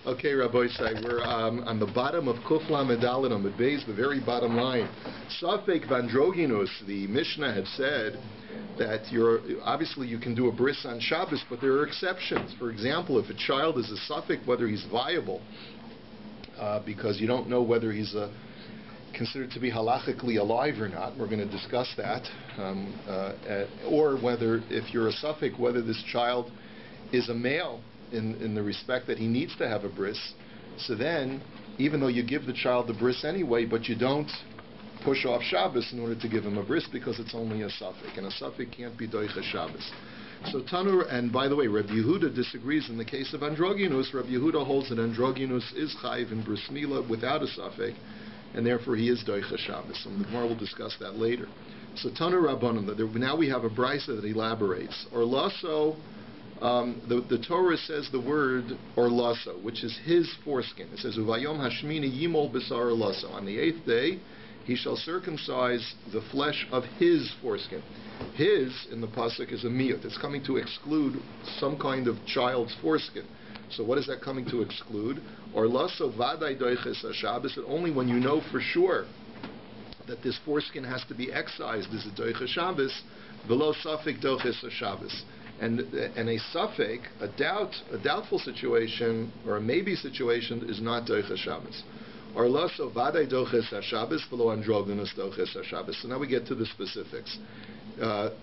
Okay, Rabbi say we're on the bottom of Kufla Medalin on the base, the very bottom line. Safek Vandroginus, the Mishnah had said that obviously you can do a bris on Shabbos, but there are exceptions. For example, if a child is a Safek, whether he's viable, because you don't know whether he's considered to be halachically alive or not. We're going to discuss that, or whether, if you're a Safek, whether this child is a male in the respect that he needs to have a bris. So then, even though you give the child the bris anyway, but you don't push off Shabbos in order to give him a bris because it's only a Safek, and a Safek can't be doicha Shabbos. So Tanur, and by the way, Rabbi Yehuda disagrees in the case of androgynous. Rabbi Yehuda holds that androgynous is chayiv in bris milah without a Safek, and therefore he is doicha Shabbos. And the Gemara will discuss that later. So Tanur Rabbanon, now we have a brisa that elaborates. Or lasso, the Torah says the word or lasso, which is his foreskin. It says Uvayom Hashmini Yimol Bisar Lasso. On the 8th day, he shall circumcise the flesh of his foreskin. His in the pasuk is a miyut. It's coming to exclude some kind of child's foreskin. So what is that coming to exclude? Or lasso vaday doiches Shabbos. That only when you know for sure that this foreskin has to be excised is a doiches Shabbos. Below safek doiches Shabbos. And a safek, a doubtful situation, or a maybe situation, is not doiches Shabbos. Or lasso vaday doiches Shabbos below androgynous doiches Shabbos. So now we get to the specifics.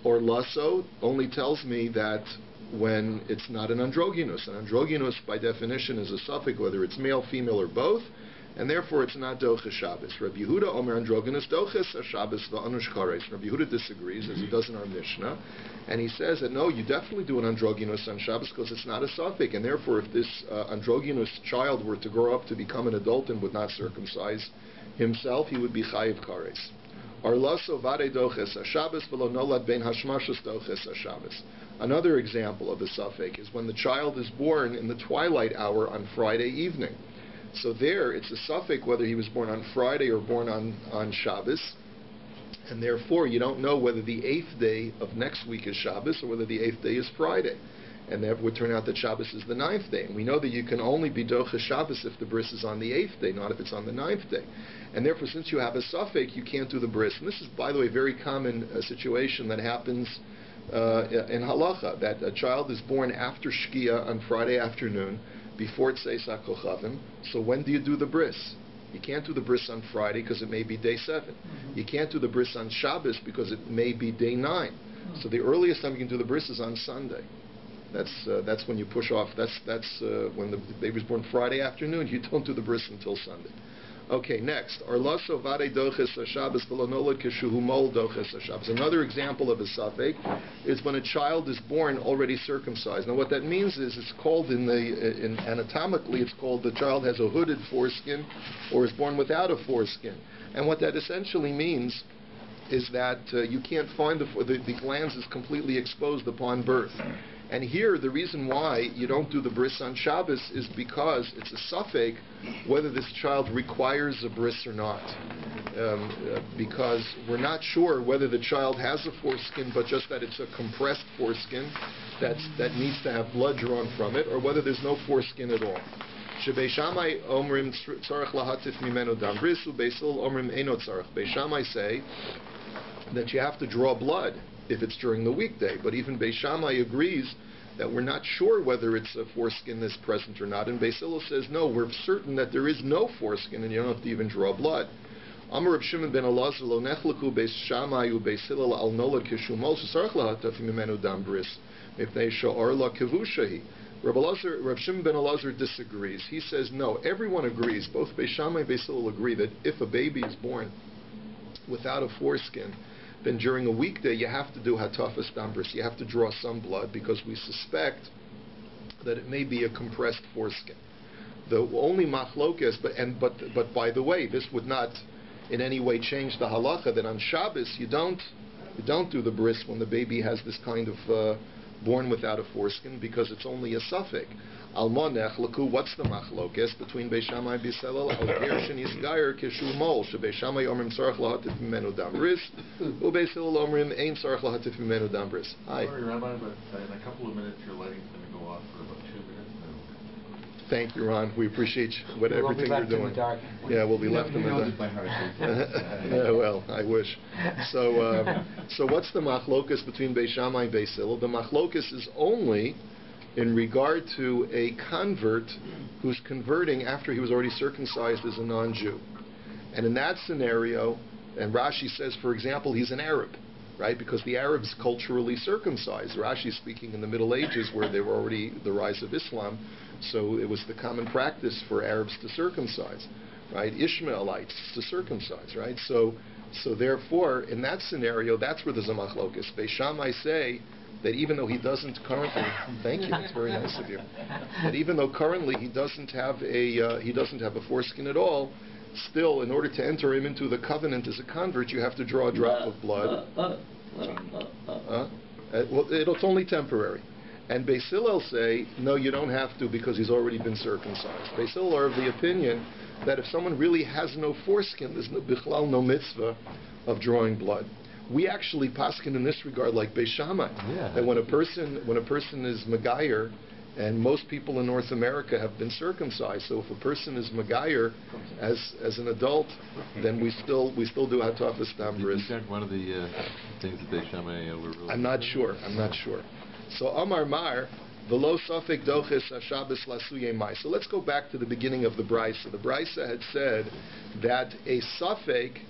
Or lasso only tells me that when it's not an androgynous. An androgynous, by definition, is a safek, whether it's male, female, or both, and therefore it's not doiches Shabbos. Rabbi Yehuda omer androgynous doiches Shabbos va'anush kares. Rabbi Yehuda disagrees, as he does in our Mishnah, and he says that no, you definitely do an androgynous on Shabbos because it's not a safek, and therefore if this androgynous child were to grow up to become an adult and would not circumcise himself, he would be chayiv kares. Arlaso vade doches Shabbos v'lo nolad ben hashmashos doches Shabbos. Another example of a safek is when the child is born in the twilight hour on Friday evening. So there, it's a safek whether he was born on Friday or born on Shabbos, and therefore you don't know whether the 8th day of next week is Shabbos or whether the 8th day is Friday. And that would turn out that Shabbos is the 9th day. And we know that you can only be docha Shabbos if the bris is on the 8th day, not if it's on the 9th day. And therefore, since you have a safek, you can't do the bris. And this is, by the way, a very common situation that happens in halacha, that a child is born after Shkia on Friday afternoon, before Tzeis HaKochavim. So when do you do the bris? You can't do the bris on Friday because it may be day 7. You can't do the bris on Shabbos because it may be day 9. So the earliest time you can do the bris is on Sunday. That's when you push off. That's when the baby's born Friday afternoon. You don't do the bris until Sunday. Okay, next. Arlaso vade doches Shabbos v'lo nolad keshuhu mol doches Shabbos. Another example of a safek is when a child is born already circumcised. Now, what that means is it's called anatomically, it's called the child has a hooded foreskin or is born without a foreskin. And what that essentially means is that you can't find the glans is completely exposed upon birth. And here, the reason why you don't do the bris on Shabbos is because it's a safek whether this child requires a bris or not. Because we're not sure whether the child has a foreskin, but just that it's a compressed foreskin that needs to have blood drawn from it, or whether there's no foreskin at all. Shebei Shammai omrim tzarech lahatif mimenu dam bris, u'Beit Hillel omrim eino tzarech. Beit Shammai say that you have to draw blood if it's during the weekday. But even Beit Shammai agrees that we're not sure whether it's a foreskin that's present or not. And Beit Hillel says, no, we're certain that there is no foreskin and you don't have to even draw blood. Amar Reb Shimon ben Elazar lo nechlaku Beit Shammai u'Beit Hillel al nolad keshumol shesarach lahataf mimenu dam bris mipnei she'or la kevushahi. Reb Shimon ben Elazar disagrees. He says, no, everyone agrees. Both Beit Shammai and Beit Hillel agree that if a baby is born without a foreskin, then during a weekday you have to do hatafas dambris. You have to draw some blood because we suspect that it may be a compressed foreskin. The only machlokes, but by the way, this would not in any way change the halacha that on Shabbos you don't do the bris when the baby has this kind of born without a foreskin because it's only a safek. Almonech laku, what's the machlokes between Beit Shammai and Beit Hillel? Al gershin yisgayer keshu mol. Shebeit Shammai omrim tzarech lahatif mimenu dam bris, u'Beit Hillel omrim ein tzarech lahatif mimenu dam bris. Hi. Sorry, Rabbi, but in a couple of minutes your lighting's going to go off for about 2 minutes. Thank you, Ron. We appreciate everything you're doing. Yeah, we'll be left in the dark. Yeah, well, I wish. So what's the machlokas between Beis Shammai and Beis Hillel? The machlokas is only in regard to a convert who's converting after he was already circumcised as a non-Jew. And in that scenario, and Rashi says, for example, he's an Arab, right? Because the Arabs culturally circumcised. Rashi speaking in the Middle Ages where they were already the rise of Islam, so it was the common practice for Arabs to circumcise, right? Ishmaelites to circumcise, right? So therefore, in that scenario, that's where there's a machlokas. Beis Shammai say that even though he doesn't currently, thank you, it's very nice of you, that even though currently he doesn't have a foreskin at all, still, in order to enter him into the covenant as a convert, you have to draw a drop of blood. Well, it's only temporary. And Beis Hillel say, no, you don't have to because he's already been circumcised. Beis Hillel are of the opinion that if someone really has no foreskin, there's no mitzvah of drawing blood. We actually paskin in this regard like Beis Shammai, that when a person is Megayer, and most people in North America have been circumcised, so if a person is Megayer as an adult, then we still do Hatafas Dam Bris. Is that one of the things that Beis Shammai were really... I'm not sure. So Amar Mar, V'lo Safek Doches HaShabbos Lasuye Mai. So let's go back to the beginning of the Brisa. The Brisa had said that a Safek,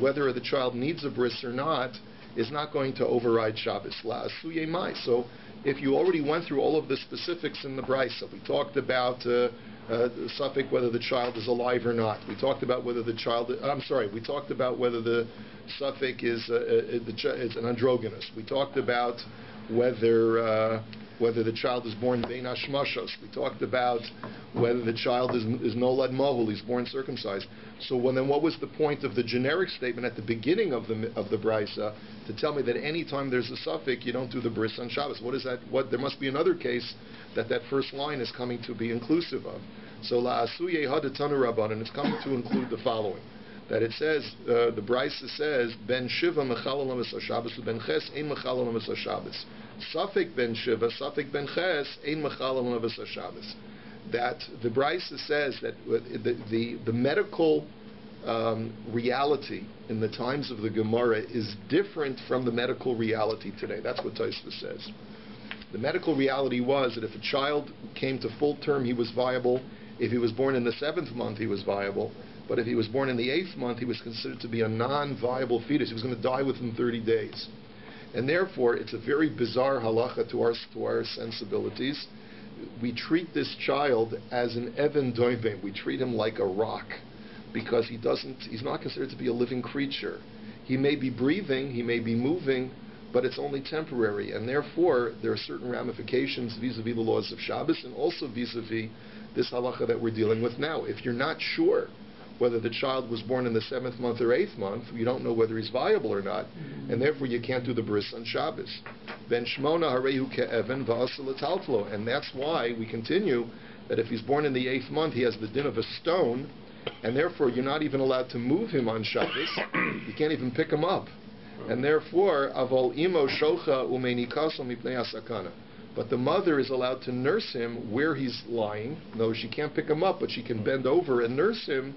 whether the child needs a bris or not, is not going to override Shabbos. Lasuye Mai. So if you already went through all of the specifics in the Brisa, we talked about Safek whether the child is alive or not. We talked about whether the child. We talked about whether the Safek is an androgynous. We talked about whether the child is born bein hashmashos. We talked about whether the child is nolad mohul, he's born circumcised. So then what was the point of the generic statement at the beginning of the Brisa to tell me that any time there's a suffix, you don't do the bris on Shabbos? What is that? There must be another case that first line is coming to be inclusive of. So la'asuye hadatanu rabban, and it's coming to include the following. That it says, the Brisa says, ben shiva mechalal lamas Shabbos, ben ches ein mechalal lamas Shabbos. Safek ben shiva, safek ben ches ein mechalal lamas Shabbos. That the Brisa says that the medical reality in the times of the Gemara is different from the medical reality today. That's what Tosfos says. The medical reality was that if a child came to full term, he was viable. If he was born in the 7th month, he was viable. But if he was born in the 8th month, he was considered to be a non-viable fetus. He was going to die within 30 days. And therefore, it's a very bizarre halacha to our sensibilities. We treat this child as an even doivim. We treat him like a rock because he's not considered to be a living creature. He may be breathing, he may be moving, but it's only temporary. And therefore, there are certain ramifications vis-a-vis the laws of Shabbos and also vis-a-vis this halacha that we're dealing with now. If you're not sure whether the child was born in the 7th month or 8th month, you don't know whether he's viable or not, and therefore you can't do the bris on Shabbos. Ben shmona harehu ke'even va'asel etaltlo, and that's why we continue that if he's born in the 8th month, he has the din of a stone, and therefore you're not even allowed to move him on Shabbos. You can't even pick him up, and therefore avol imo shocha umenikaso mipnei asakana. But the mother is allowed to nurse him where he's lying. No, she can't pick him up, but she can bend over and nurse him.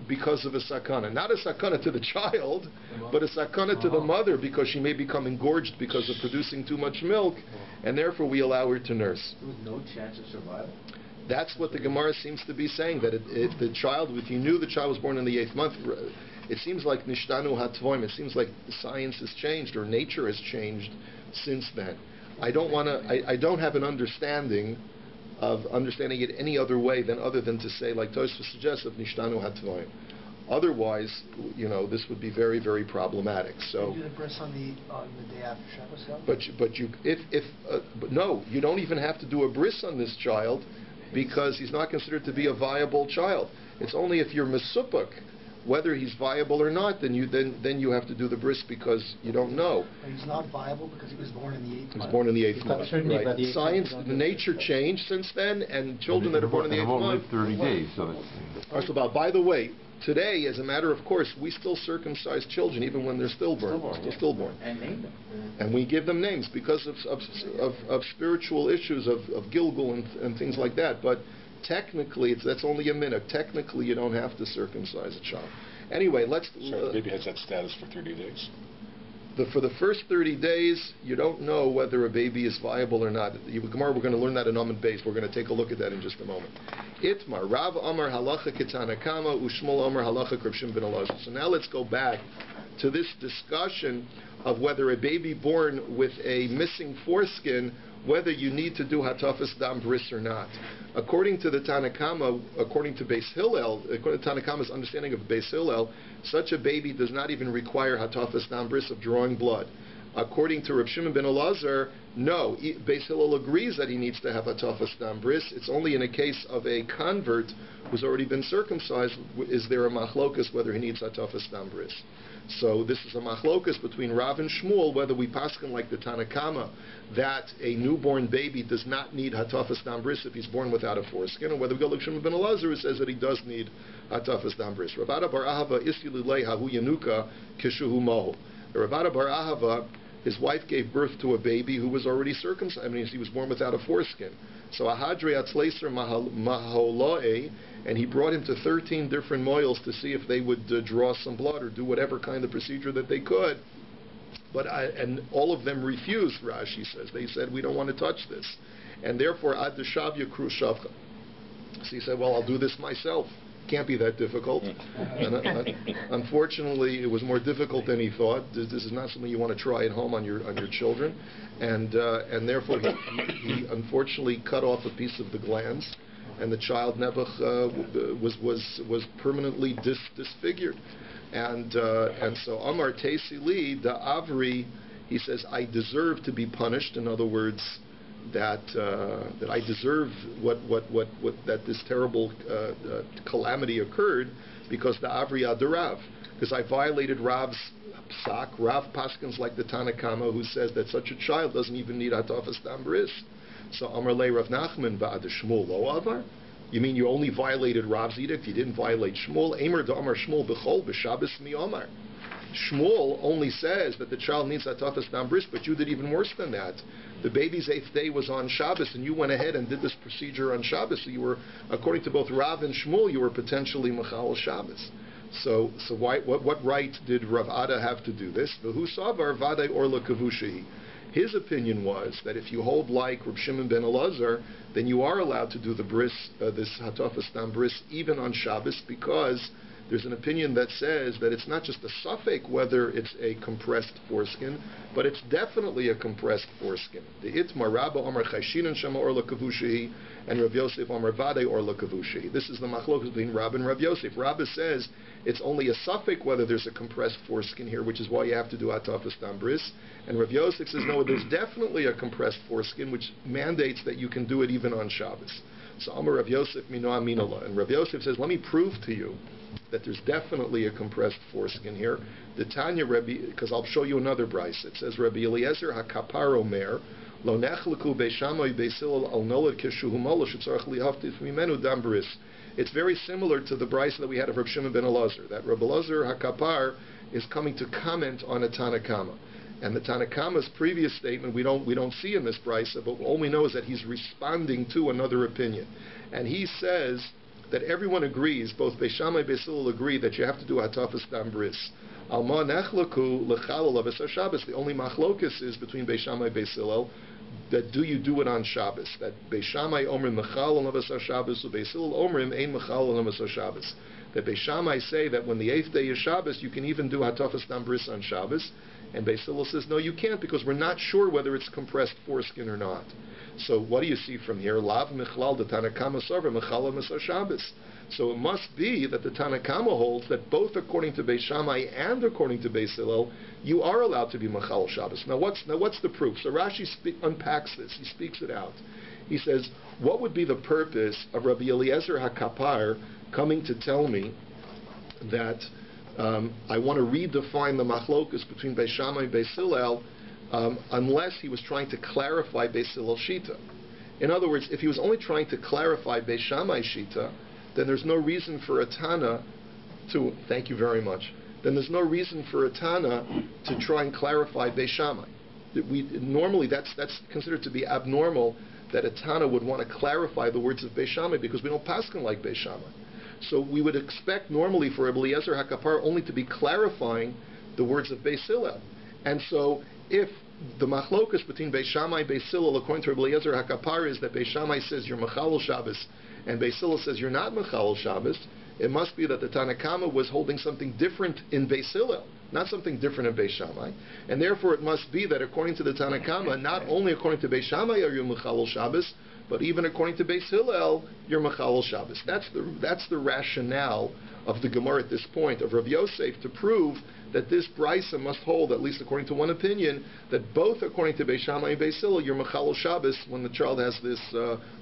Because of a sakana. Not a sakana to the child, but a sakana to the mother because she may become engorged because of producing too much milk, and therefore we allow her to nurse. There was no chance of survival? That's what the Gemara seems to be saying, that if you knew the child was born in the 8th month, it seems like nishtanu hatvoim, it seems like science has changed or nature has changed since then. I don't have an understanding of understanding it any other way other than to say, like Tosfos suggests, of nishtanu hatvoim. Otherwise, this would be very, very problematic. So, you do the bris on the day after Shabbos. But no, you don't even have to do a bris on this child because he's not considered to be a viable child. It's only if you're mesupuk whether he's viable or not, then you have to do the bris because you don't know. But he's not viable because he was born in the 8th month. He was born in the 8th month. Right. Science, nature changed since then, and children that are born in the 8th month. 30 days, so it's... By the way, today, as a matter of course, we still circumcise children even when they're stillborn. Stillborn. And name them. And we give them names because of spiritual issues, of Gilgul and things like that. But technically, that's only a minute. Technically, you don't have to circumcise a child. Anyway, let's... So the baby has that status for 30 days? For the first 30 days, you don't know whether a baby is viable or not. Gemara, we're going to learn that in Amud Beis. We're going to take a look at that in just a moment. Itmar, Rav Amar Halacha Kitana Kama, Ushmul Amar Halacha Krivshim Ben Elazar. So now let's go back to this discussion of whether a baby born with a missing foreskin, whether you need to do Hatafas Dam Bris or not. According to the Tanakama, according to Beis Hillel, according to Tanakama's understanding of Beis Hillel, such a baby does not even require Hatafas Dam Bris of drawing blood. According to Reb Shimon ben Elazar, no. Beis Hillel agrees that he needs to have Hatafas Dam Bris. It's only in a case of a convert who's already been circumcised is there a machlokas whether he needs Hatafas Dam Bris. So this is a machlokas between Rav and Shmuel, whether we paskin like the Tanakama that a newborn baby does not need Hatafas Dam Bris if he's born without a foreskin, or whether we go like Shimon ben Elazar who says that he does need Hatafas Dam Bris. Ravada bar Ahava isililei hahu yanuka kishuhu mohu. The Ravada bar Ahava, his wife gave birth to a baby who was already circumcised. I mean, he was born without a foreskin. So Ahadre Atzleiser Maholoe, and he brought him to 13 different moils to see if they would draw some blood or do whatever kind of procedure that they could. And all of them refused, Rashi says. They said, we don't want to touch this. And therefore, Ad Deshavya Krushavcha. So he said, well, I'll do this myself. Can't be that difficult. And, unfortunately, it was more difficult than he thought. This is not something you want to try at home on your children. And therefore, he unfortunately cut off a piece of the glands, and the child Nebuch was permanently disfigured. And so Amar Tesi Li, the Avri, he says, I deserve to be punished. In other words, that I deserve that this terrible calamity occurred because the Avri Adarav, because I violated Rav's psak. Rav paskins like the Tanakama who says that such a child doesn't even need Hatafas Dam Bris. So Amar Le Rav Nachman Ba'ad Shmuel Lo Avar. You mean you only violated Rav's edict? You didn't violate Shmuel. Emer da Amar Shmuel B'chol B'Shabbos Mi Amar. Shmuel only says that the child needs Hatafas Dam Bris, but you did even worse than that. The baby's 8th day was on Shabbos, and you went ahead and did this procedure on Shabbos. So you were, according to both Rav and Shmuel, you were potentially Machal Shabbos. So what right did Rav Ada have to do this? V'hu savar vadei orla kavushi. His opinion was that if you hold like Reb Shimon ben Elazar, then you are allowed to do the bris, this Hatafas Dam Bris, even on Shabbos, because there's an opinion that says that it's not just a suffix whether it's a compressed foreskin, but it's definitely a compressed foreskin. The Itmar Rabba Omar Chayshinan Shama Orla Kavushi and Rav Yosef Omar Vade Orla Kavushi. This is the machlokas between Rabba and Rav Yosef. Rabba says it's only a suffix whether there's a compressed foreskin here, which is why you have to do Hatafas Dam Bris. And Rav Yosef says no, there's definitely a compressed foreskin, which mandates that you can do it even on Shabbos. So Amar Rav Yosef Mino Aminallah. And Rav Yosef says, let me prove to you that there's definitely a compressed foreskin here. The Tanya Rebbe, because I'll show you another bryce. It says Rabbi Eliezer HaKapar Omer Lo Nechleku Beishamai Beisilal Al Nolad Kishuhu Molo Shetzarach Lihaftif Mimenu Dam Bris. It's very similar to the bryce that we had of Reb Shimon ben Elazar. That Rabbi Eliezer HaKapar is coming to comment on a Tanakama. And the Tanakama's previous statement we don't see in this bryce, but all we know is that he's responding to another opinion. And he says that everyone agrees, both Beis Shammai and Beis Hillel agree that you have to do Hatafas Dam Bris. Alma nechlaku lechalal of Shabbos. The only machlokus is between Beis Shammai and Beis Hillel that do you do it on Shabbos? That Beis Shammai omrim mechal on Shabbos, or Beis Hillel omrim ein mechal on Shabbos. That Beis Shammai say that when the 8th day is Shabbos, you can even do Hatafas Dam Bris on Shabbos. And Beis Hillel says, no, you can't, because we're not sure whether it's compressed foreskin or not. So what do you see from here? Lav michlal the Tanakama sarva mechala Masa Shabbos. So it must be that the Tanakama holds that both according to Beis Shammai and according to Beis Hillel, you are allowed to be mechal Shabbos. Now what's the proof? So Rashi unpacks this. He speaks it out. He says, what would be the purpose of Rabbi Eliezer HaKapar coming to tell me that I want to redefine the machlokus between Beis Shammai and Beis Hillel unless he was trying to clarify Beis Hillel Shita. In other words, if he was only trying to clarify Beis Shammai Shita, then there's no reason for a Tana to, thank you very much, then there's no reason for a Tana to try and clarify Beis Shammai. Normally that's considered to be abnormal that a Tana would want to clarify the words of Beis Shammai because we don't paskin like Beis Shammai. So we would expect normally for Rabbi Eliezer HaKapar only to be clarifying the words of Beis Hillel. And so if the machlokus between Beis Shammai and Beis Hillel, according to Rabbi Eliezer HaKapar, is that Beis Shammai says you're Mechalel Shabbos and Beis Hillel says you're not Mechalel Shabbos, it must be that the Tanakama was holding something different in Beis Hillel, not something different in Beis Shammai. And therefore it must be that according to the Tanakama, not only according to Beis Shammai are you Mechalel Shabbos, but even according to Beis Hillel, you're Mechalel Shabbos. That's the rationale of the Gemara at this point, of Rav Yosef, to prove that this brisa must hold, at least according to one opinion, that both according to Beis Shammai and Beis Hillel, you're Mechalel Shabbos when the child has this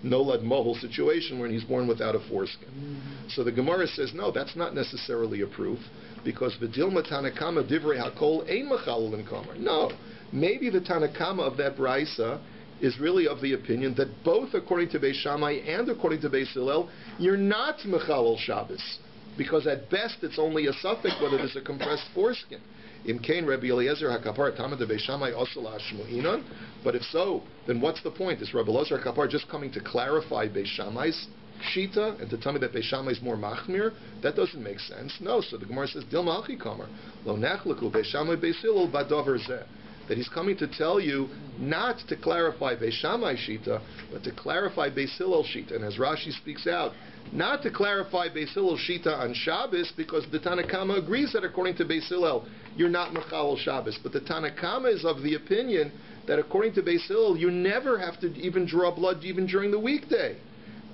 nolad mohel situation when he's born without a foreskin. So the Gemara says, no, that's not necessarily a proof, because V'dilma Tanakama Divrei Hakol Ein Mechalel in Kamer. No, maybe the Tanakama of that brisa is really of the opinion that both according to Beis Shammai and according to Beis Hillel, you're not Mechalel Shabbos. Because at best it's only a suffix whether there's a compressed foreskin. Im kain Rabbi Eliezer HaKapar Tamad Beis Shammai Osel Hashmu'inon. But if so, then what's the point? Is Rabbi Eliezer HaKapar just coming to clarify Beis Shammai's shita and to tell me that Beis Shammai is more machmir? That doesn't make sense. No. So the Gemara says Dil Malchi Kamer Lo Nachleku Beis Shammai Beis Hillel Badover Zeh. That he's coming to tell you not to clarify Beis Shammai Shita, but to clarify Beis Hillel Shita. And as Rashi speaks out, not to clarify Beis Hillel Shita on Shabbos, because the Tanakama agrees that according to Beis Hillel, you're not Mechalel Shabbos. But the Tanakama is of the opinion that according to Beis Hillel, you never have to even draw blood even during the weekday.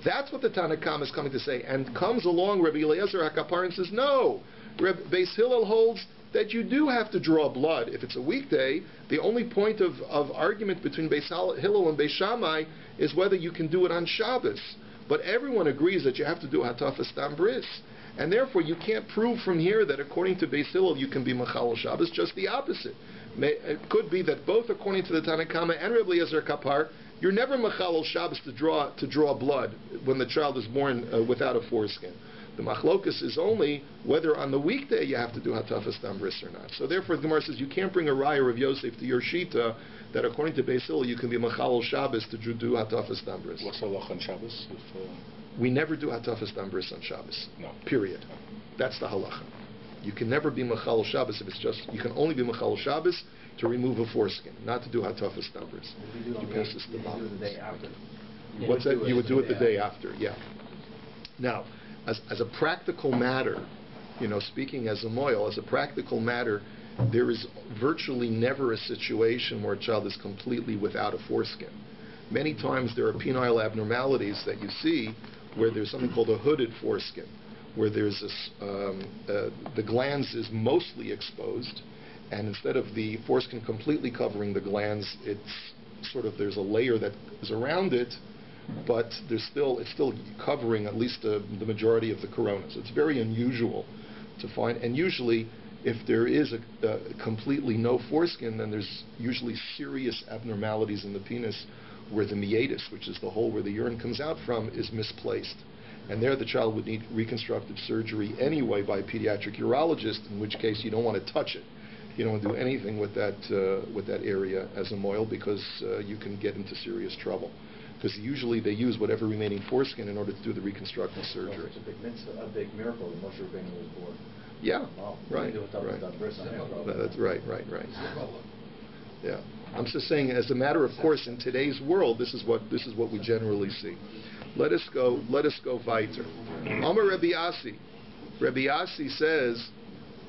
That's what the Tanakama is coming to say. And comes along Rabbi Eliezer HaKapar and says, no, Beis Hillel holds that you do have to draw blood if it's a weekday. The only point of argument between Beis Hillel and Beis Shammai is whether you can do it on Shabbos. But everyone agrees that you have to do Hatafas Tam Bris. And therefore you can't prove from here that according to Beis Hillel you can be Mechalel Shabbos, just the opposite. It could be that both according to the Tanakhama and Rabbi Eliezer Kapar, you're never Mechalel Shabbos to draw blood when the child is born without a foreskin. The machlokus is only whether on the weekday you have to do hatafas tam bris or not. So therefore, the Gemara says you can't bring a raya of Yosef to your shita that according to Beis Hillel you can be mechalel Shabbos to do hatafas tam bris. What's halach on Shabbos? We never do hatafas tam bris on Shabbos. No. Period. That's the halacha. You can never be mechalel Shabbos if it's just. You can only be mechalel Shabbos to remove a foreskin, not to do hatafas tam bris. You pass this the day after. What's that? You would do it the day after. Yeah. Now, as a practical matter, speaking as a moil, as a practical matter, there is virtually never a situation where a child is completely without a foreskin. Many times there are penile abnormalities that you see where there's something called a hooded foreskin, where there's this, the glans is mostly exposed, and instead of the foreskin completely covering the glans, there's a layer that is around it, but it's still covering at least the majority of the corona. So it's very unusual to find. And usually, if there is a completely no foreskin, then there's usually serious abnormalities in the penis where the meatus, which is the hole where the urine comes out from, is misplaced. And there the child would need reconstructive surgery anyway by a pediatric urologist, in which case you don't want to touch it. You don't want to do anything with that area as a moil because you can get into serious trouble. Because usually they use whatever remaining foreskin in order to do the reconstructive surgery. It's a big mitzvah, a big miracle that Moshe Rabbeinu was born. Yeah, Wow. right. That's right. Yeah, I'm just saying, as a matter of course, in today's world, this is what we generally see. Let us go weiter. Amar Rabbi Asi. Rabbi Asi says,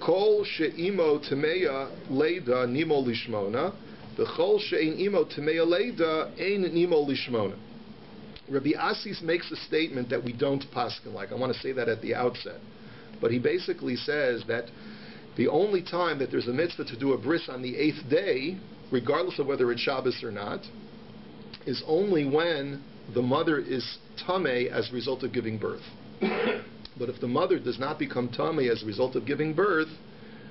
Kol she'imo temeya leida nimo lishmona. V'chol she'ein imo temeya leida ein nimo lishmona. Rabbi Asi makes a statement that we don't paskin like. I want to say that at the outset. But he basically says that the only time that there's a mitzvah to do a bris on the 8th day, regardless of whether it's Shabbos or not, is only when the mother is tameh as a result of giving birth. But if the mother does not become tummy as a result of giving birth,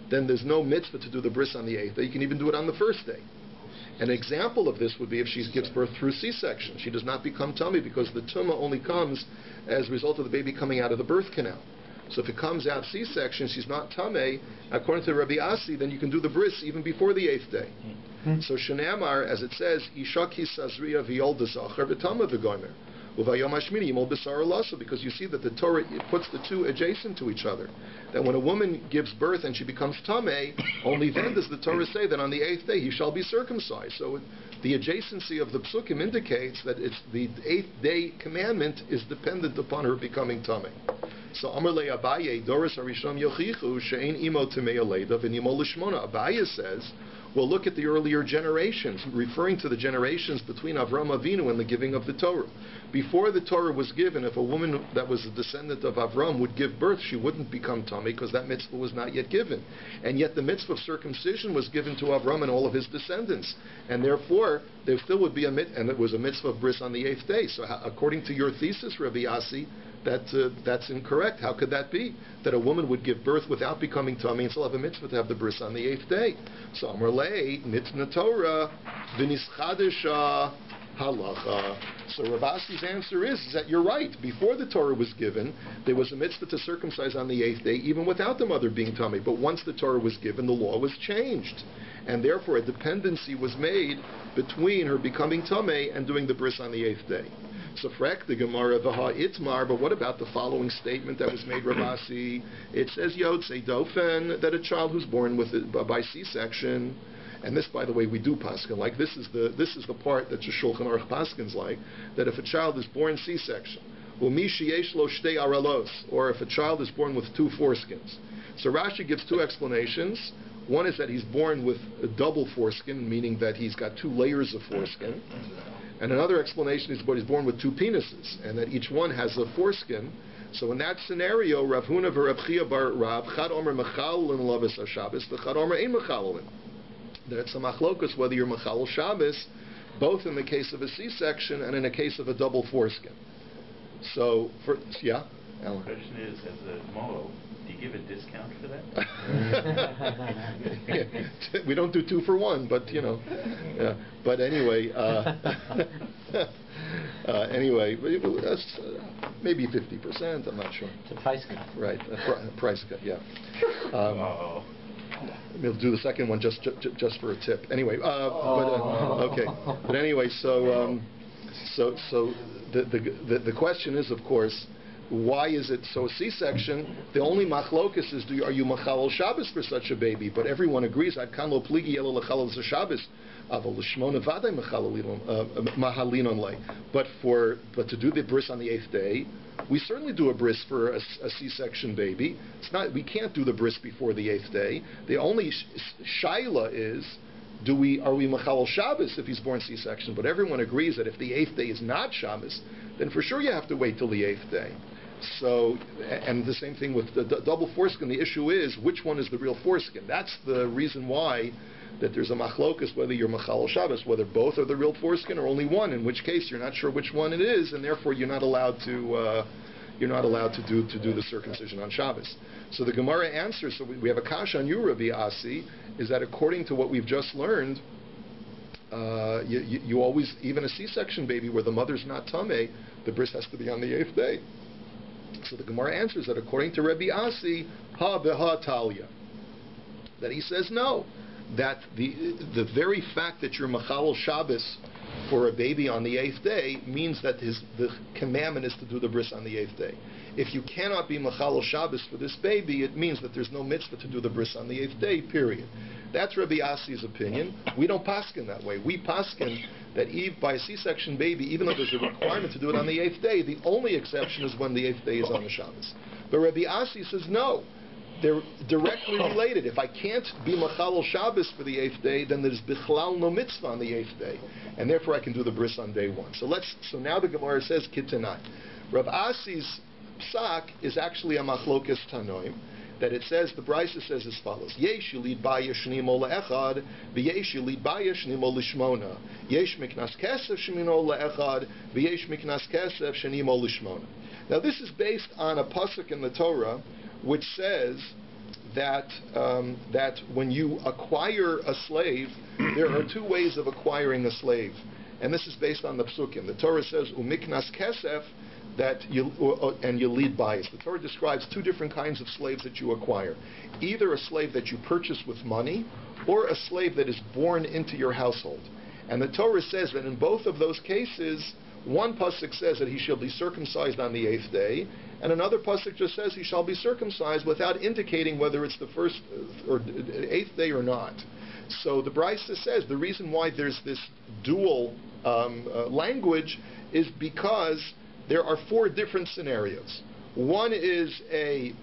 then there's no mitzvah to do the bris on the 8th day. You can even do it on the 1st day. An example of this would be if she gives birth through C-section. She does not become tummy because the tumah only comes as a result of the baby coming out of the birth canal. So if it comes out C-section, she's not tummy. According to Rabbi Asi, then you can do the bris even before the 8th day. So Shenamar, as it says, Isha ki sazriya v'yolda zachar v'tama v'gomer. Because you see that the Torah puts the two adjacent to each other. That when a woman gives birth and she becomes tameh, only then does the Torah say that on the 8th day he shall be circumcised. So the adjacency of the psukim indicates that it's the 8th day commandment is dependent upon her becoming tameh. So Amar le Abaye, Doris Harishon Yochichu, She'ein imo tameh aleida v'nimo lishmona. Abaye says, well, look at the earlier generations, referring to the generations between Avraham Avinu and the giving of the Torah. Before the Torah was given, if a woman that was a descendant of Avram would give birth, she wouldn't become tummy because that mitzvah was not yet given. And yet the mitzvah of circumcision was given to Avram and all of his descendants. And therefore, there still would be and it was a mitzvah of bris on the 8th day. So according to your thesis, Rabbi Asi, that's incorrect. How could that be? That a woman would give birth without becoming tummy and still have a mitzvah to have the bris on the 8th day. So Amar lei nitna Torah v'nischadesha halacha. So Rav Asi's answer is that you're right. Before the Torah was given, there was a mitzvah to circumcise on the 8th day, even without the mother being tummy. But once the Torah was given, the law was changed. And therefore a dependency was made between her becoming tummy and doing the bris on the 8th day. So frek the Gemara v'ha itmar, but what about the following statement that was made, Rav Asi? It says Yotze dofen, that a child who's born by C-section, and this, by the way, we do paskin like this is the part that the Shulchan Aruch paskins like, that if a child is born C-section, u'mi sheyesh lo shtei aralos, or if a child is born with 2 foreskins. So Rashi gives 2 explanations. One is that he's born with a double foreskin, meaning that he's got 2 layers of foreskin. And another explanation is that he's born with 2 penises, and that each one has a foreskin. So in that scenario, Rav Huna v'Rav Chia bar Rav, Chad Omer mechalolin lavis ha-Shabbos, v'Chad Omer ein mechalolin. That it's a machlokus whether you're mechalol Shabbos, both in the case of a C-section and in a case of a double foreskin. So, yeah? Alan. The question is, as a molo, do you give a discount for that? We don't do 2 for 1, but you know. Yeah. But anyway, that's maybe 50%. I'm not sure. It's a price cut. Right, a price cut. Yeah. We'll do the second one just for a tip. Anyway, okay. But anyway, so the question is, of course, why is it so C-section? The only machlokus is, are you machalol Shabbos for such a baby? But everyone agrees, ad kan lo pligi elo lechalol Shabbos, aval l'shmona vaday mahalinon lei. But to do the bris on the 8th day, we certainly do a bris for a C-section baby. We can't do the bris before the 8th day. The only shaila is, are we machalol Shabbos if he's born C-section? But everyone agrees that if the 8th day is not Shabbos, then for sure you have to wait till the 8th day. So, and the same thing with the double foreskin. The issue is, which one is the real foreskin? That's the reason why that there's a machlokus whether you're machalol Shabbos, whether both are the real foreskin or only one. In which case, you're not sure which one it is, and therefore you're not allowed to do the circumcision on Shabbos. So the Gemara answers. So we have a kasha on you, Rabbi Asi, is that according to what we've just learned, you always, even a C-section baby where the mother's not tameh, the bris has to be on the 8th day. So the Gemara answers that according to Rabbi Asi, ha beha talia, that he says no, that the very fact that you're machalol Shabbos for a baby on the 8th day means that the commandment is to do the bris on the 8th day. If you cannot be machalol Shabbos for this baby, it means that there's no mitzvah to do the bris on the 8th day, period. That's Rabbi Asi's opinion. We don't paskin that way. We paskin that by a C-section baby, even though there's a requirement to do it on the 8th day, the only exception is when the 8th day is on the Shabbos. But Rabbi Asi says no. They're directly related. If I can't be machalol Shabbos for the 8th day, then there's bichlal no mitzvah on the 8th day, and therefore I can do the bris on day 1. So now the Gemara says kitanai. Rav Asi's psak is actually a machlokas tanoim, that it says, the Brisa says as follows: Yesh yilid baya shnimo le'echad, v'yesh yilid baya shnimo l'shmona. Yesh miknas kesef shnimo le'echad, v'yesh miknas kesef shnimo l'shmona. Now this is based on a pasuk in the Torah which says that that when you acquire a slave, there are two ways of acquiring a slave, and this is based on the psukim. The Torah says umiknas kesef, that and you lead bias. The Torah describes two different kinds of slaves that you acquire: either a slave that you purchase with money, or a slave that is born into your household. And the Torah says that in both of those cases, one pasuk says that he shall be circumcised on the 8th day, and another pasuk just says he shall be circumcised without indicating whether it's the first or 8th day or not. So the Brisa says the reason why there's this dual language is because there are four different scenarios. One is a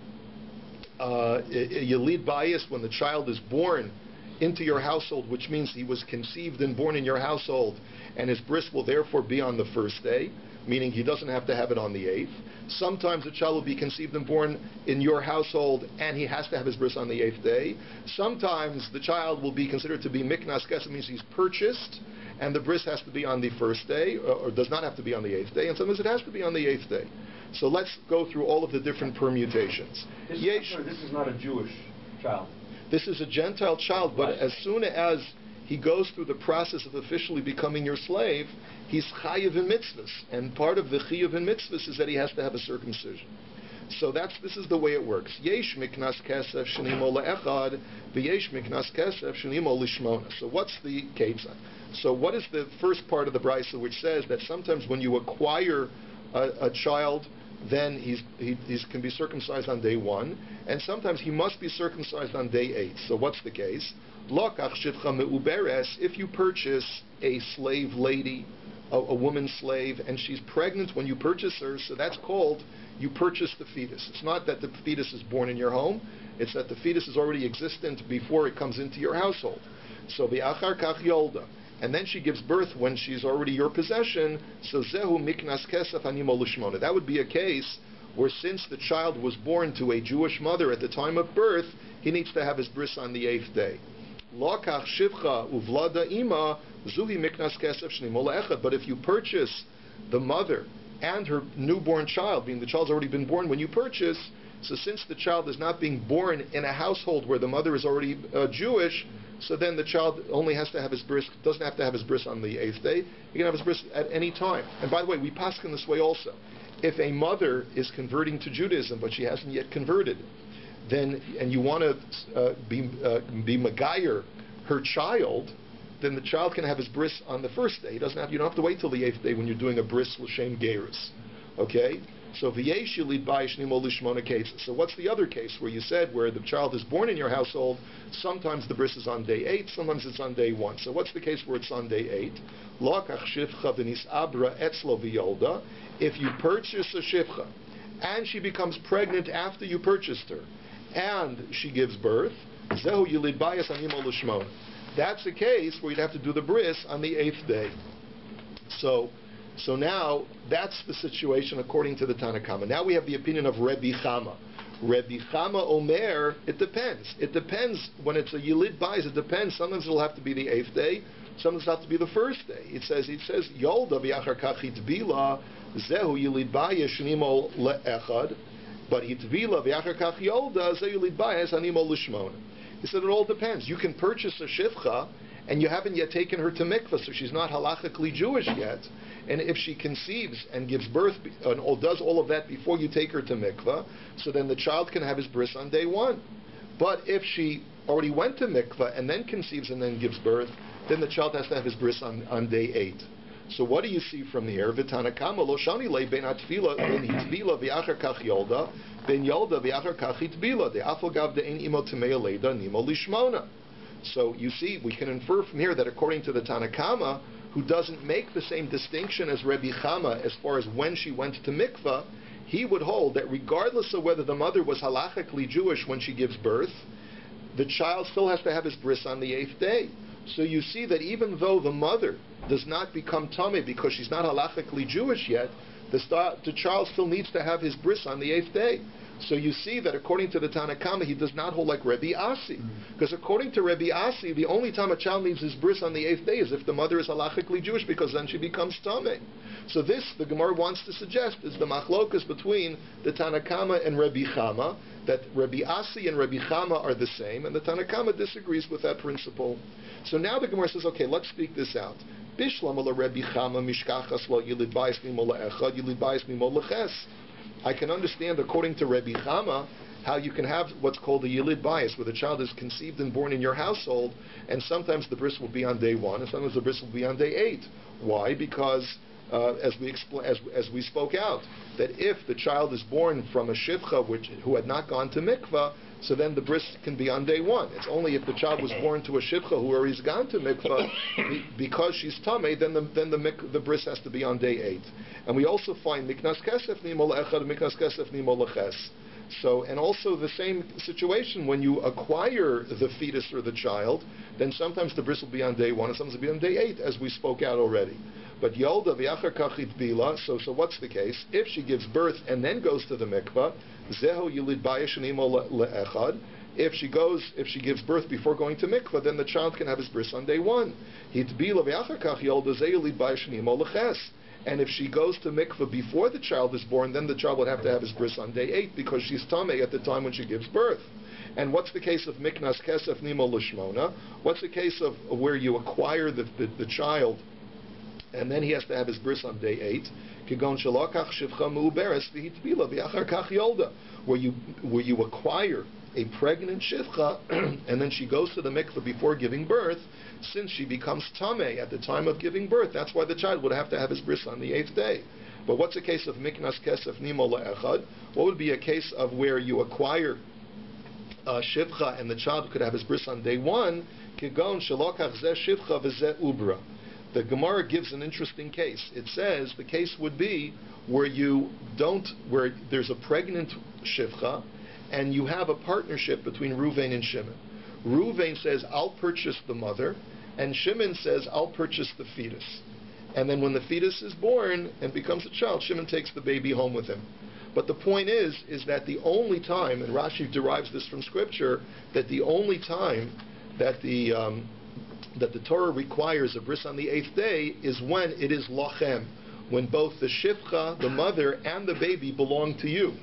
yalid bias, when the child is born into your household, which means he was conceived and born in your household, and his bris will therefore be on the first day, meaning he doesn't have to have it on the 8th. Sometimes the child will be conceived and born in your household, and he has to have his bris on the 8th day. Sometimes the child will be considered to be miknas kesef, means he's purchased, and the bris has to be on the first day, or does not have to be on the 8th day, and sometimes it has to be on the 8th day. So let's go through all of the different permutations. This is not a Jewish child. This is a Gentile child, but as soon as he goes through the process of officially becoming your slave, he's chayiv in mitzvahs, and part of the chayiv in mitzvahs is that he has to have a circumcision. So this is the way it works. Yesh miknas kesef shenimo le'echad, v'yesh miknas kesef shenimo l'shmona. So what's the case? So what is the first part of the Brisa, which says that sometimes when you acquire a child, then he can be circumcised on day 1, and sometimes he must be circumcised on day 8. So what's the case? Lokach shivcha me'uberes, if you purchase a slave lady, a woman slave, and she's pregnant when you purchase her, so that's called you purchase the fetus. It's not that the fetus is born in your home, it's that the fetus is already existent before it comes into your household. So v'achar kach yolda, and then she gives birth when she's already your possession, so zehu miknas kesef animo l'shmona. That would be a case where, since the child was born to a Jewish mother at the time of birth, he needs to have his bris on the 8th day. Lokach shivcha uvlada ima zuhi miknas kesef shnimo le'echad. But if you purchase the mother and her newborn child, meaning the child's already been born when you purchase, so since the child is not being born in a household where the mother is already Jewish, so then the child only has to have his bris, doesn't have to have his bris on the 8th day. He can have his bris at any time. And by the way, we paskin this way also. If a mother is converting to Judaism but she hasn't yet converted, then, and you want to be magayer her child, then the child can have his bris on the first day. You don't have to wait till the 8th day when you're doing a bris l'shem gerus. Okay? So v'yesh yilid baya shnimo l'shmona cases. So what's the other case where you said where the child is born in your household, sometimes the bris is on day 8, sometimes it's on day 1. So what's the case where it's on day 8? Lokach shivcha v'nis abra etzlo v'yolda. If you purchase a shivcha, and she becomes pregnant after you purchased her, and she gives birth, zehu yilid baya animo l'shmona. That's a case where you'd have to do the bris on the 8th day. So now, that's the situation according to the Tanna Kama. Now we have the opinion of Rabbi Chama. Rabbi Chama Omer, it depends. It depends. When it's a Yilid Bais, it depends. Sometimes it'll have to be the 8th day. Sometimes it'll have to be the first day. It says Yolda v'yachar kach hitvila zehu Yilid Bais shnimo le'echad, but hitvila v'yachar kach Yolda zehu Yilid Bais animo l'shmona. He said it all depends. You can purchase a shivcha, and you haven't yet taken her to mikvah, so she's not halachically Jewish yet. And if she conceives and gives birth, or does all of that before you take her to mikvah, so then the child can have his bris on day 1. But if she already went to mikvah and then conceives and then gives birth, then the child has to have his bris on day 8. So what do you see from here? V'tana kama lo shani le ben atfila ben hitvila v'achar kach yolda ben yolda v'achar kach hitvila de afal gav de ein imo tamei leida nimo lishmona. So you see, we can infer from here that according to the Tanna Kama, who doesn't make the same distinction as Rabbi Chama as far as when she went to mikvah, he would hold that regardless of whether the mother was halachically Jewish when she gives birth, the child still has to have his bris on the 8th day. So you see that even though the mother does not become tamei because she's not halachically Jewish yet, the child still needs to have his bris on the 8th day. So you see that according to the Tanakama, he does not hold like Rabbi Asi. Because according to Rabbi Asi, the only time a child needs his bris on the 8th day is if the mother is halachically Jewish, because then she becomes Tameh. So this, the Gemara wants to suggest, is the machlokas between the Tanakama and Rabbi Chama, that Rabbi Asi and Rabbi Chama are the same, and the Tanakama disagrees with that principle. So now the Gemara says, okay, let's speak this out. Bishlam ala Rabbi Chama mishkachas lo yilid bayis mimola echad yilid bayis mimola ches. I can understand, according to Rabbi Chama, how you can have what's called a yilid bias, where the child is conceived and born in your household, and sometimes the bris will be on day 1, and sometimes the bris will be on day 8. Why? Because as we spoke out, that if the child is born from a shivcha who had not gone to mikvah, so then the bris can be on day 1. It's only if the child was born to a shivcha who already gone to mikvah, because she's tamei, then the bris has to be on day 8. And we also find miknas kesef nimol echad, miknas kesef nimol ches. So, and also the same situation when you acquire the fetus or the child, then sometimes the bris will be on day 1 and sometimes it will be on day 8, as we spoke out already. But Yolda v'achar kachit bila, so what's the case? If she gives birth and then goes to the mikvah, zehu yilid bayesh nimo le'echad. If she gives birth before going to mikvah, then the child can have his bris on day 1. Hit bila v'achar kach Yolda zehu yilid bayesh nimo le'ches. And if she goes to mikvah before the child is born, then the child would have to have his bris on day 8 because she's tamei at the time when she gives birth. And what's the case of miknas kesef nimo l'shmona? What's the case of where you acquire the child and then he has to have his bris on day 8? Where you acquire a pregnant shivcha and then she goes to the mikveh before giving birth, since she becomes tamei at the time of giving birth, that's why the child would have to have his bris on the 8th day. But what's a case of miknas kesef nimo le'echad? What would be a case of where you acquire shivcha and the child could have his bris on day 1? Kigon shalokach zeh shivcha v'zeh ubra. The Gemara gives an interesting case. It says the case would be where there's a pregnant shivcha and you have a partnership between Ruvain and Shimon. Ruvain says, I'll purchase the mother, and Shimon says, I'll purchase the fetus. And then when the fetus is born and becomes a child, Shimon takes the baby home with him. But the point is that the only time, and Rashi derives this from Scripture, that the only time that the Torah requires a bris on the 8th day is when it is lachem, when both the shivcha, the mother, and the baby belong to you.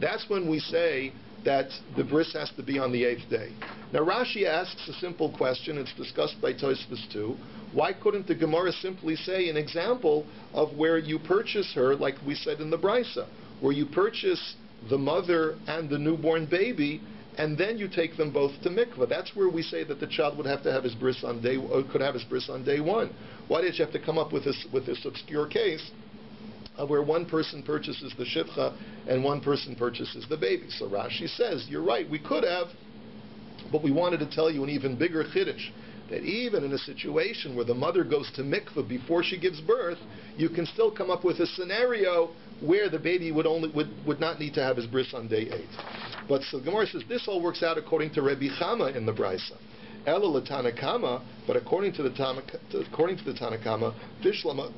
That's when we say that the bris has to be on the 8th day. Now Rashi asks a simple question, it's discussed by Tosfos too. Why couldn't the Gemara simply say an example of where you purchase her, like we said in the Brisa, where you purchase the mother and the newborn baby, and then you take them both to mikvah? That's where we say that the child would have to have his bris on day, or could have his bris on day 1. Why did you have to come up with this obscure case where one person purchases the shivcha and one person purchases the baby? So Rashi says, you're right, we could have, but we wanted to tell you an even bigger chiddush, that even in a situation where the mother goes to mikvah before she gives birth, you can still come up with a scenario where the baby would not need to have his bris on day 8. But so the Gemara says this all works out according to Rabbi Chama in the Brisa. Ela l'Tanakama, but according to the Tanakama, Vishlama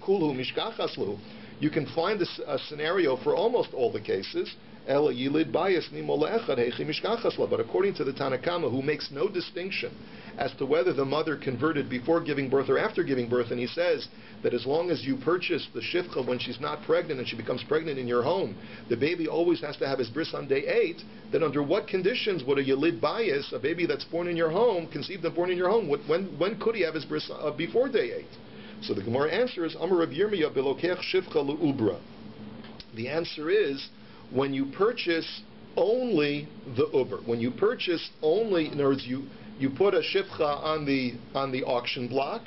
kulhu mishkachaslu, you can find a scenario for almost all the cases. Ela yilid bayis nimo le'echad heichi mishkachasla. But according to the Tanakama, who makes no distinction as to whether the mother converted before giving birth or after giving birth, and he says that as long as you purchase the shivcha when she's not pregnant and she becomes pregnant in your home, the baby always has to have his bris on day 8, then under what conditions would a yilid bayis, a baby that's born in your home, conceived and born in your home, when could he have his bris before day 8? So the Gemara answer is, Amar Rav Yirmiyah bilokech shivcha le'ubra. The answer is, when you purchase only the uber, when you purchase only, in other words, you put a shivcha on the auction block,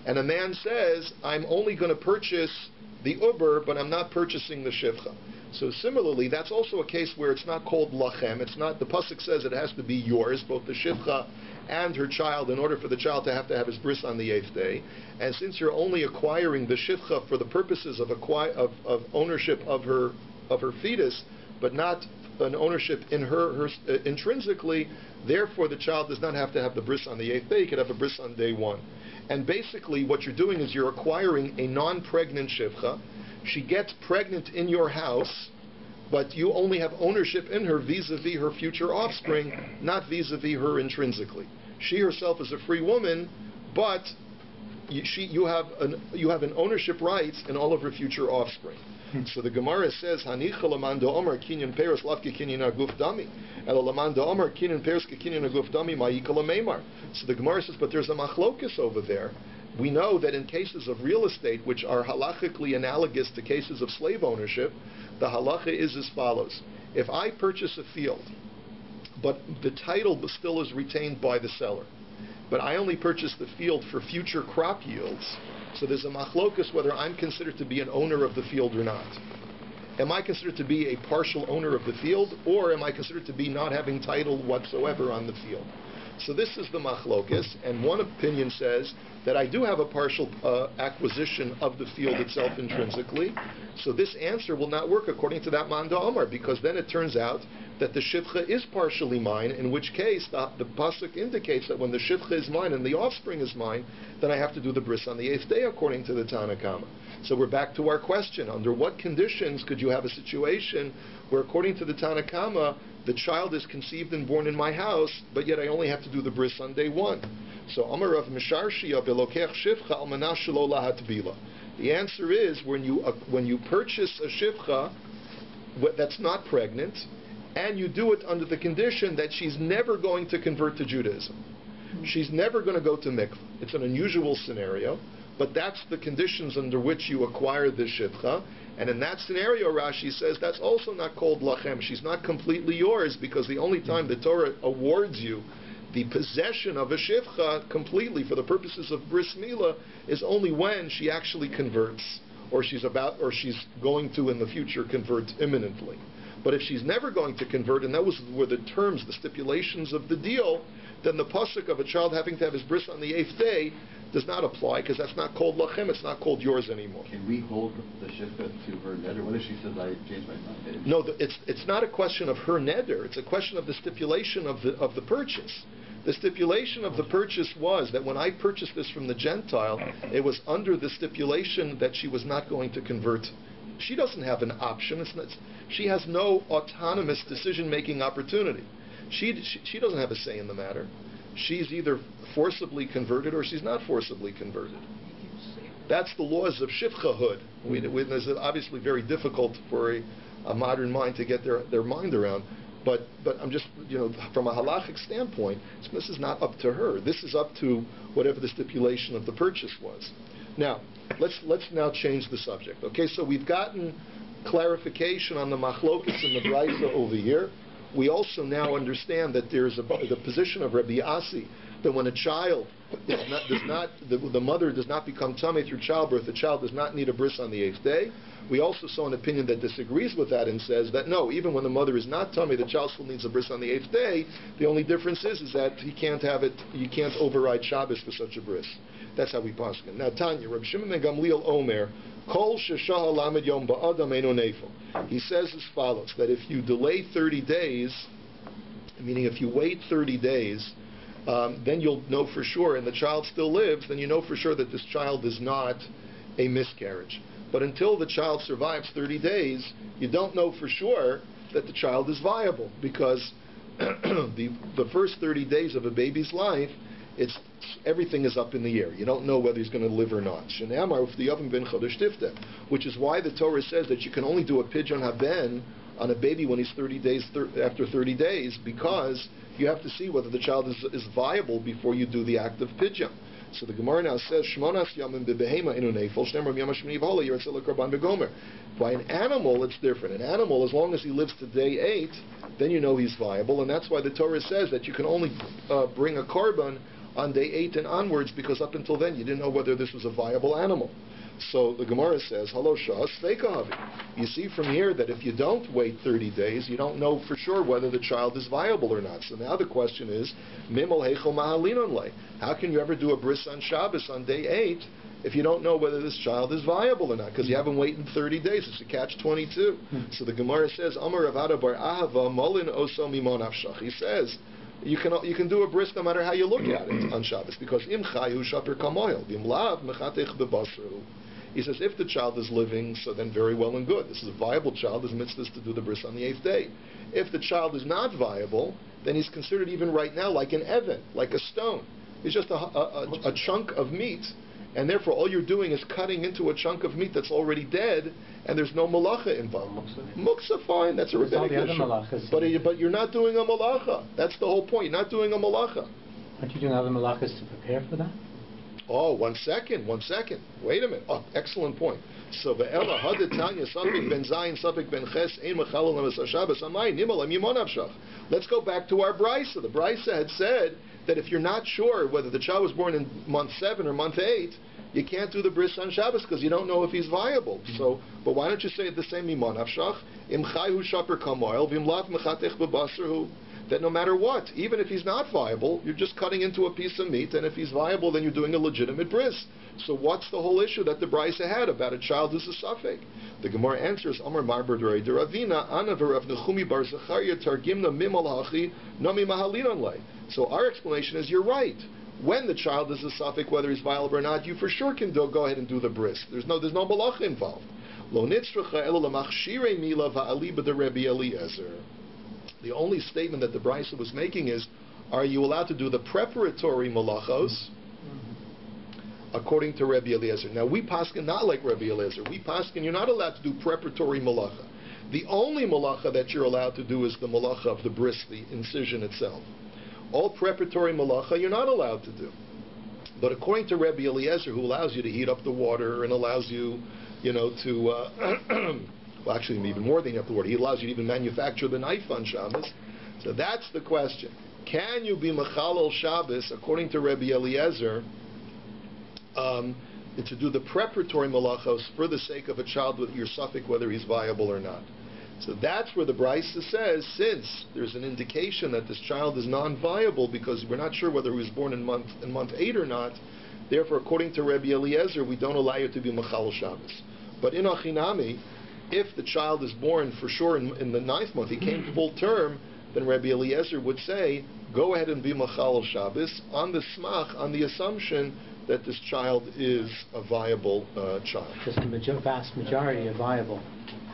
and a man says, I'm only going to purchase the uber, but I'm not purchasing the shivcha. So similarly, that's also a case where it's not called lachem. It's not, the pasuk says it has to be yours, both the shivcha and her child, in order for the child to have his bris on the 8th day. And since you're only acquiring the shivcha for the purposes of ownership of her fetus, but not an ownership in her intrinsically, therefore the child does not have to have the bris on the 8th day, he could have a bris on day 1. And basically what you're doing is you're acquiring a non-pregnant shivcha, She gets pregnant in your house, but you only have ownership in her vis-a-vis her future offspring, not vis-a-vis her intrinsically. She herself is a free woman, but you have an ownership rights in all of her future offspring. So the Gemara says, "Hanicha laman da'omar kinyan peres lavke kinyan aguf dami, ela laman da'omar kinyan peres kinyan aguf dami ma'ikala meimar." So the Gemara says, but there's a machlokus over there. We know that in cases of real estate, which are halachically analogous to cases of slave ownership, the halacha is as follows: if I purchase a field, but the title still is retained by the seller, but I only purchased the field for future crop yields, so there's a machlokus whether I'm considered to be an owner of the field or not. Am I considered to be a partial owner of the field, or am I considered to be not having title whatsoever on the field? So this is the machlokus, and one opinion says that I do have a partial acquisition of the field itself intrinsically, so this answer will not work according to that Manda Omar, because then it turns out that the shivcha is partially mine, in which case the pasuk indicates that when the shivcha is mine and the offspring is mine, then I have to do the bris on the 8th day according to the Tanna Kama. So we're back to our question: under what conditions could you have a situation where, according to the Tanna Kama, the child is conceived and born in my house, but yet I only have to do the bris on day 1? So Amar Rav Misharshia belokech shivcha almana shelo lahatbila. The answer is when you purchase a shivcha that's not pregnant, and you do it under the condition that she's never going to convert to Judaism. She's never going to go to mikveh. It's an unusual scenario, but that's the conditions under which you acquire the shivcha. And in that scenario, Rashi says that's also not called lachem. She's not completely yours, because the only time the Torah awards you the possession of a shivcha completely for the purposes of bris milah is only when she actually converts, or she's going to in the future convert imminently. But if she's never going to convert, and those were the terms, the stipulations of the deal, then the pasuk of a child having to have his bris on the 8th day does not apply, because that's not called lachem, it's not called yours anymore. Can we hold the shivcha to her neder? What if she says, I changed my mind? No, it's not a question of her neder, it's a question of the stipulation of the purchase. The stipulation of the purchase was that when I purchased this from the Gentile, it was under the stipulation that she was not going to convert. She doesn't have an option. She has no autonomous decision-making opportunity. She doesn't have a say in the matter. She's either forcibly converted or she's not forcibly converted. That's the laws of shivchahood. It's obviously very difficult for a modern mind to get their mind around. But I'm just, from a halachic standpoint, this is not up to her. This is up to whatever the stipulation of the purchase was. Now, let's now change the subject. Okay, so we've gotten clarification on the machlokas and the brisa over here. We also now understand that there's the position of Rabbi Asi that when a child the mother does not become tamei through childbirth, the child does not need a bris on the 8th day. We also saw an opinion that disagrees with that and says that no, even when the mother is not tamei, the child still needs a bris on the 8th day. The only difference is that he can't have it. You can't override Shabbos for such a bris. That's how we paskin. Now, Tanya, Rabbi Shimon ben Gamliel Omer, Kol sheshah lamed yom ba'adam eino nefel. He says as follows: that if you delay 30 days, meaning if you wait 30 days, then you'll know for sure, and the child still lives, then you know for sure that this child is not a miscarriage. But until the child survives 30 days, you don't know for sure that the child is viable, because the first 30 days of a baby's life, everything is up in the air. You don't know whether he's going to live or not. Which is why the Torah says that you can only do a pidyon haben on a baby when he's 30 days after 30 days, because you have to see whether the child is viable before you do the act of pidyon. So the Gemara now says, Shmonas yamim bebehema inu nefel, shneimar yom hashmini v'hola yirtzeh lekorban begomer. By an animal, it's different. An animal, as long as he lives to day 8, then you know he's viable, and that's why the Torah says that you can only bring a korban on day 8 and onwards, because up until then you didn't know whether this was a viable animal. So the Gemara says, Halo Shas Feikahavi. You see from here that if you don't wait 30 days, you don't know for sure whether the child is viable or not. So now the question is, Mimol Heichel Mahalinon Le. How can you ever do a bris on Shabbos on day 8 if you don't know whether this child is viable or not? Because you haven't waited 30 days. It's a catch-22. So the Gemara says, Amar Ravada Bar Ahava Molin Oso Mimon Afshach. He says, you can do a bris no matter how you look at it on Shabbos, because im chayu shaper kamoil, im lav mechatech bebasru. He says if the child is living, so then very well and good. This is a viable child. His mitzvah is to do the bris on the 8th day. If the child is not viable, then he's considered even right now like an even, like a stone. He's just a chunk of meat, and therefore all you're doing is cutting into a chunk of meat that's already dead, and there's no malacha involved. Muksa, fine, that's a rabbinic issue. But you're not doing a malacha. That's the whole point. You're not doing a malacha. Aren't you doing other malachas to prepare for that? Oh, one second. Wait a minute. Oh, excellent point. So, ve'ela hadatanya safik ben zayin safik ben ches ein mechalel nemes hashabas amay nimel em yimon avshach. Let's go back to our brisa. The brisa had said that if you're not sure whether the child was born in month 7 or month 8, you can't do the bris on Shabbos because you don't know if he's viable. So, but why don't you say it the same yimon avshach? Im chayhu shaper kamoil v'im lav mechatech b'basarhu. That no matter what, even if he's not viable, you're just cutting into a piece of meat, and if he's viable, then you're doing a legitimate bris. So what's the whole issue that the brisa had about a child who's a suffix? The Gemara answers, Amar Marber Derei Deravina, Ana v'Rav Nechumi bar Zachariah targimna mimol hachi nami mahalinon lei. So our explanation is you're right. When the child is a suffix, whether he's viable or not, you for sure can go ahead and do the bris. There's no malacha involved. Lo nitzracha elo lamachshirei mila va'ali b'derebi Eliezer. The only statement that the brisa was making is, are you allowed to do the preparatory malachos according to Rabbi Eliezer? Now we paskin not like Rabbi Eliezer. We paskin you're not allowed to do preparatory malacha. The only malacha that you're allowed to do is the malacha of the bris, the incision itself. All preparatory malacha you're not allowed to do. But according to Rabbi Eliezer, who allows you to heat up the water and allows you, to well, actually, even more than you have to water. He allows you to even manufacture the knife on Shabbos. So that's the question. Can you be Mechalel Shabbos, according to Rabbi Eliezer, to do the preparatory malachos for the sake of a child with your suffix, whether he's viable or not? So that's where the brisa says, since there's an indication that this child is non-viable because we're not sure whether he was born in month 8 or not, therefore, according to Rabbi Eliezer, we don't allow you to be Mechalel Shabbos. But in Achinami, if the child is born for sure in the 9th month, he came full term, then Rabbi Eliezer would say, go ahead and be Mechalel Shabbos on the smach, on the assumption that this child is a viable child. Just the vast majority are viable.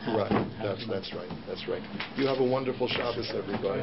Right, that's right. You have a wonderful Shabbos, everybody.